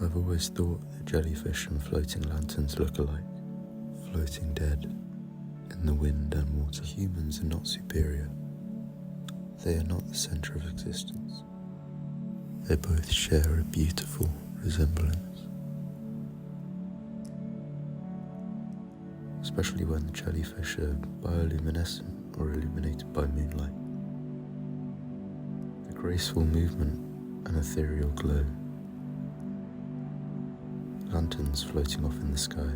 I've always thought that jellyfish and floating lanterns look alike, floating dead in the wind and water. Humans are not superior. They are not the centre of existence. They both share a beautiful resemblance, especially when the jellyfish are bioluminescent or illuminated by moonlight. The graceful movement and ethereal glow. Lanterns floating off in the sky.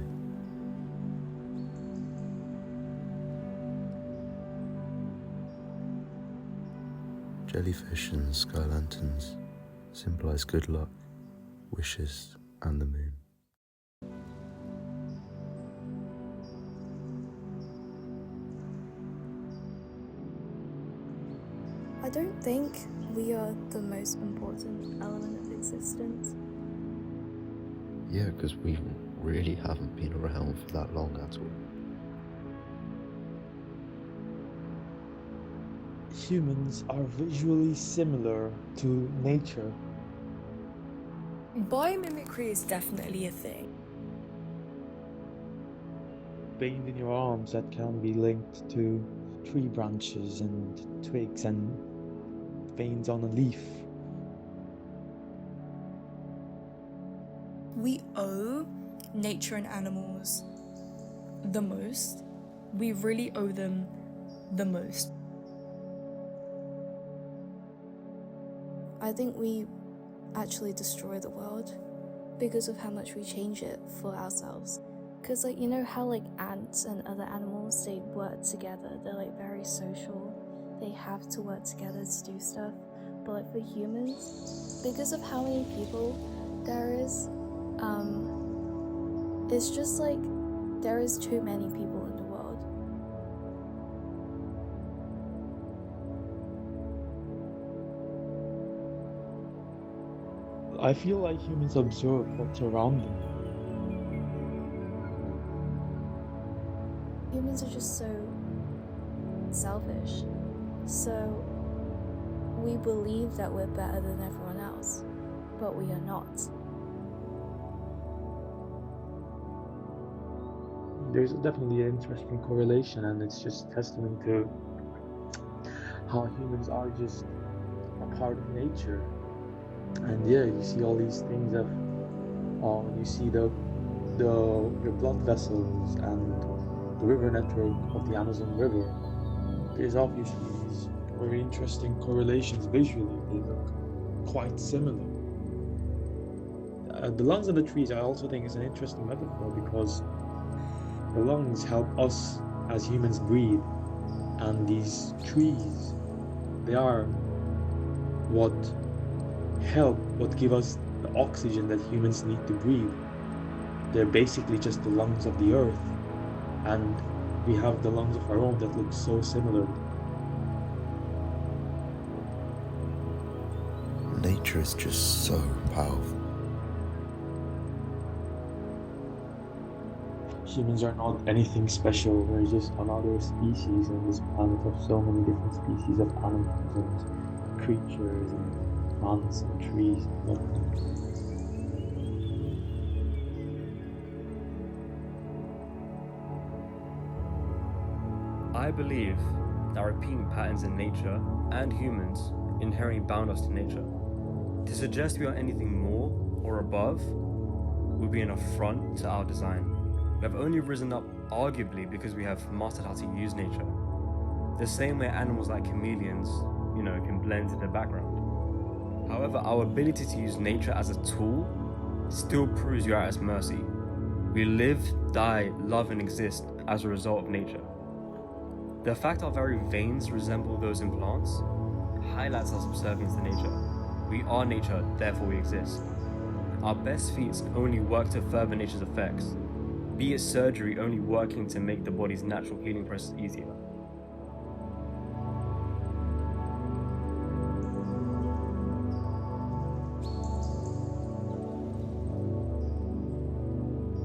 Jellyfish and sky lanterns symbolize good luck, wishes, and the moon. I don't think we are the most important element of existence. Yeah, because we really haven't been around for that long at all. Humans are visually similar to nature. Biomimicry is definitely a thing. Veins in your arms that can be linked to tree branches and twigs, and veins on a leaf. We owe nature and animals the most. We really owe them the most. I think we actually destroy the world because of how much we change it for ourselves. Because you know how ants and other animals, they work together, they're very social, they have to work together to do stuff. But for humans, because of how many people there is, it's just there is too many people in the world. I feel like humans observe what's around them. Humans are just so selfish. So we believe that we're better than everyone else, but we are not. There's definitely an interesting correlation, and it's just testament to how humans are just a part of nature. And yeah, you see all these things of you see the blood vessels and the river network of the Amazon River. There's obviously these very interesting correlations visually. They look quite similar. The lungs of the trees, I also think, is an interesting metaphor, because the lungs help us as humans breathe, and these trees, they are what give us the oxygen that humans need to breathe. They're basically just the lungs of the earth, and we have the lungs of our own that look so similar. Nature is just so powerful. Humans are not anything special. We're just another species on this planet of so many different species of animals and creatures and plants and trees and everything. I believe that repeating patterns in nature and humans inherently bound us to nature. To suggest we are anything more or above would be an affront to our design. We have only risen up arguably because we have mastered how to use nature. The same way animals like chameleons, can blend in the background. However, our ability to use nature as a tool still proves you are at its mercy. We live, die, love, and exist as a result of nature. The fact our very veins resemble those in plants highlights our subservience to nature. We are nature, therefore we exist. Our best feats only work to further nature's effects, be it surgery only working to make the body's natural healing process easier.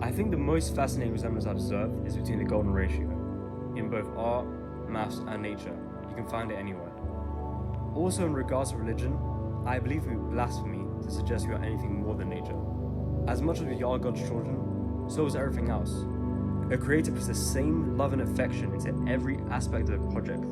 I think the most fascinating resemblance I've observed is between the golden ratio. In both art, maths, and nature, you can find it anywhere. Also, in regards to religion, I believe it would be blasphemy to suggest we are anything more than nature. As much as we are God's children, so is everything else. A creator puts the same love and affection into every aspect of the project.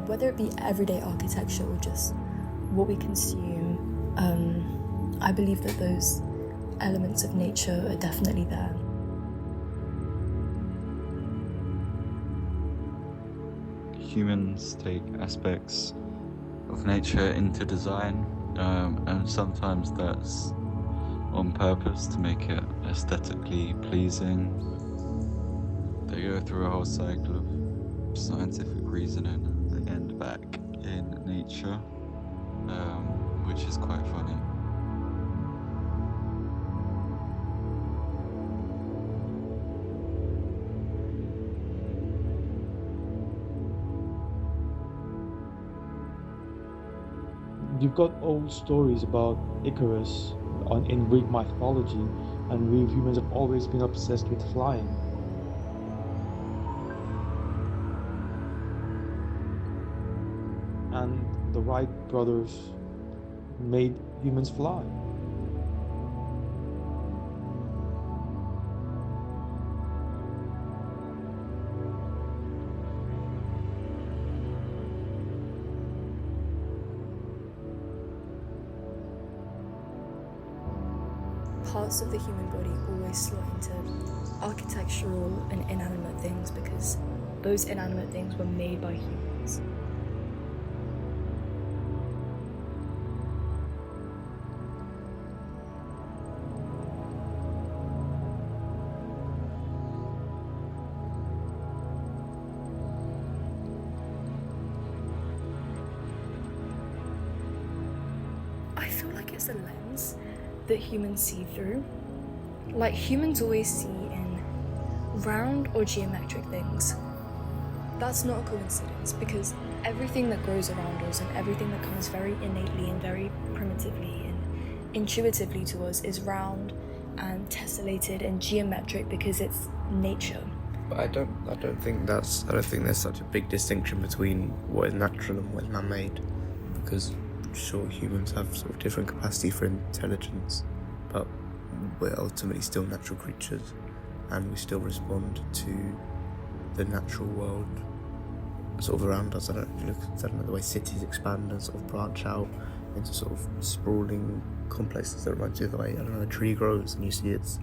Whether it be everyday architecture or just what we consume, I believe that those elements of nature are definitely there. Humans take aspects of nature into design, and sometimes that's on purpose to make it aesthetically pleasing. They go through a whole cycle of scientific reasoning and they end back in nature, which is quite funny. You've got old stories about Icarus in Greek mythology, and we humans have always been obsessed with flying. And the Wright brothers made humans fly. Parts of the human body always slot into architectural and inanimate things because those inanimate things were made by humans. I feel like it's a lens that humans see through. Like, humans always see in round or geometric things. That's not a coincidence because everything that grows around us and everything that comes very innately and very primitively and intuitively to us is round and tessellated and geometric because it's nature. But I don't think there's such a big distinction between what is natural and what is man-made, because sure, humans have sort of different capacity for intelligence, but we're ultimately still natural creatures, and we still respond to the natural world sort of around us. I don't know, the way cities expand and sort of branch out into sort of sprawling complexes that reminds you of the way, I don't know, a tree grows and you see its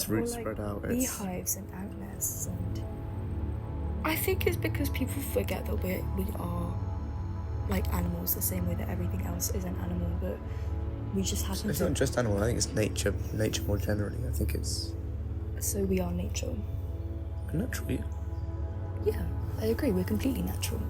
roots spread out. Beehives and ant nests, and I think it's because people forget that we are like animals the same way that everything else is an animal, but we just happen It's to... not just animal, I think it's nature more generally. I think it's... So we are nature. Natural, yeah. Yeah, I agree, we're completely natural.